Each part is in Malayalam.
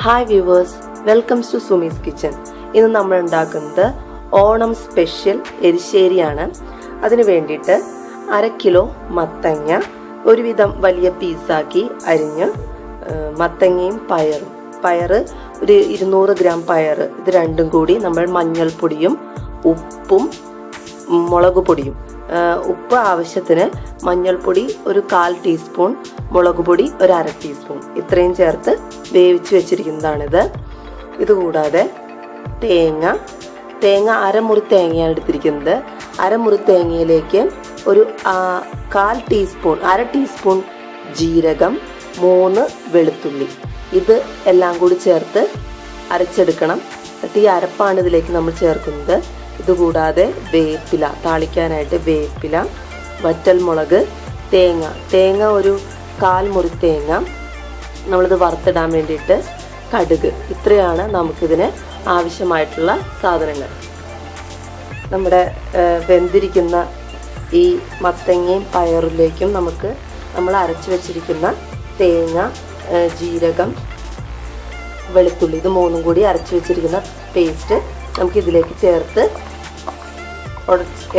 Hi viewers, welcomes to Sumi's kitchen. ഇന്ന് നമ്മൾ ഉണ്ടാക്കുന്നത് ഓണം സ്പെഷ്യൽ എരിശ്ശേരിയാണ്. അതിന് വേണ്ടിയിട്ട് 1/2 കിലോ മത്തങ്ങ ഒരുവിധം വലിയ പീസാക്കി അരിഞ്ഞ്, മത്തങ്ങയും പയറ് ഒരു 200 ഗ്രാം പയറ്, ഇത് രണ്ടും കൂടി നമ്മൾ മഞ്ഞൾപ്പൊടിയും ഉപ്പും മുളക് പൊടിയും, ഉപ്പ് ആവശ്യത്തിന്, മഞ്ഞൾപ്പൊടി ഒരു 1/4 ടീസ്പൂൺ, മുളക് പൊടി ഒരു 1/2 ടീസ്പൂൺ, ഇത്രയും ചേർത്ത് വേവിച്ച് വെച്ചിരിക്കുന്നതാണിത്. ഇതുകൂടാതെ തേങ്ങ അരമുറി തേങ്ങയാണ് എടുത്തിരിക്കുന്നത്. അരമുറി തേങ്ങയിലേക്ക് ഒരു 1/2 ടീസ്പൂൺ ജീരകം, 3 വെളുത്തുള്ളി, ഇത് എല്ലാം കൂടി ചേർത്ത് അരച്ചെടുക്കണം. എന്നിട്ട് ഈ അരപ്പാണ് ഇതിലേക്ക് നമ്മൾ ചേർക്കുന്നത്. ഇതുകൂടാതെ വേപ്പില, താളിക്കാനായിട്ട് വേപ്പില, വറ്റൽമുളക്, തേങ്ങ ഒരു 1/4 മുറി തേങ്ങ, നമ്മളിത് വറുത്തിടാൻ വേണ്ടിയിട്ട് കടുക്, ഇത്രയാണ് നമുക്കിതിന് ആവശ്യമായിട്ടുള്ള സാധനങ്ങൾ. നമ്മുടെ വെന്തിരിക്കുന്ന ഈ മത്തങ്ങയും പയറിലേക്കും നമുക്ക് നമ്മൾ അരച്ചു വെച്ചിരിക്കുന്ന തേങ്ങ, ജീരകം, വെളുത്തുള്ളി, ഇത് 3 കൂടി അരച്ചു വെച്ചിരിക്കുന്ന പേസ്റ്റ് നമുക്കിതിലേക്ക് ചേർത്ത്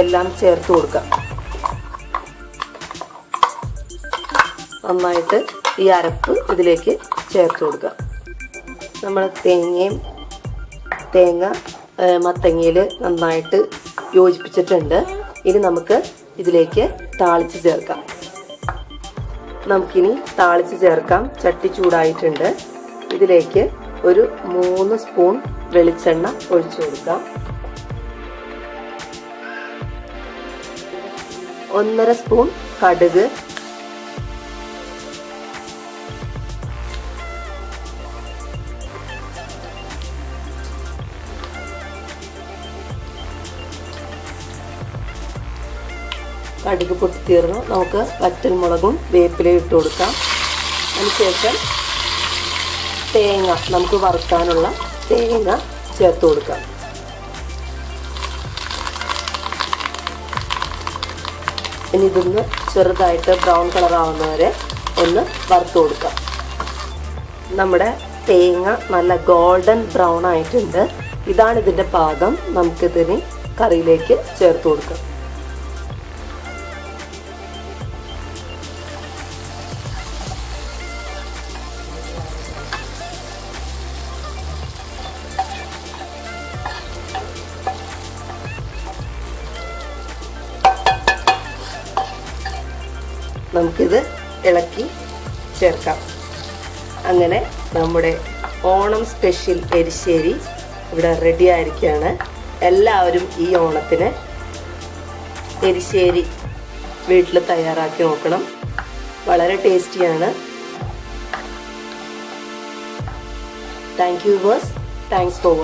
എല്ലാം ചേർത്ത് കൊടുക്കാം. നന്നായിട്ട് ഈ അരപ്പ് ഇതിലേക്ക് ചേർത്ത് കൊടുക്കാം. നമ്മൾ തേങ്ങ മത്തങ്ങയിൽ നന്നായിട്ട് യോജിപ്പിച്ചിട്ടുണ്ട്. ഇനി നമുക്ക് ഇതിലേക്ക് താളിച്ച് ചേർക്കാം. നമുക്കിനി താളിച്ച് ചേർക്കാം. ചട്ടി ചൂടായിട്ടുണ്ട്. ഇതിലേക്ക് ഒരു 3 സ്പൂൺ വെളിച്ചെണ്ണ ഒഴിച്ചു കൊടുക്കാം. 1/2 സ്പൂൺ കടുക്, കടുക് പൊട്ടിത്തീർന്നു. നമുക്ക് വറ്റൽമുളകും വേപ്പിലയും ഇട്ട് കൊടുക്കാം. അതിനുശേഷം തേങ്ങ, നമുക്ക് വറുക്കാനുള്ള തേങ്ങ ചേർത്ത് കൊടുക്കാം. ഇനി ഇതൊന്ന് ചെറുതായിട്ട് ബ്രൗൺ കളർ ആവുന്നവരെ ഒന്ന് വറുത്ത് കൊടുക്കാം. നമ്മുടെ തേങ്ങ നല്ല ഗോൾഡൻ ബ്രൗൺ ആയിട്ടുണ്ട്. ഇതാണ് ഇതിൻ്റെ പാകം. നമുക്കിതിന് കറിയിലേക്ക് ചേർത്ത് കൊടുക്കാം. നമുക്കിത് ഇളക്കി ചേർക്കാം. അങ്ങനെ നമ്മുടെ ഓണം സ്പെഷ്യൽ എരിശ്ശേരി ഇവിടെ റെഡി ആയിരിക്കുകയാണ്. എല്ലാവരും ഈ ഓണത്തിന് എരിശ്ശേരി വീട്ടിൽ തയ്യാറാക്കി നോക്കണം. വളരെ ടേസ്റ്റിയാണ്. Thank you viewers. Thanks for watching.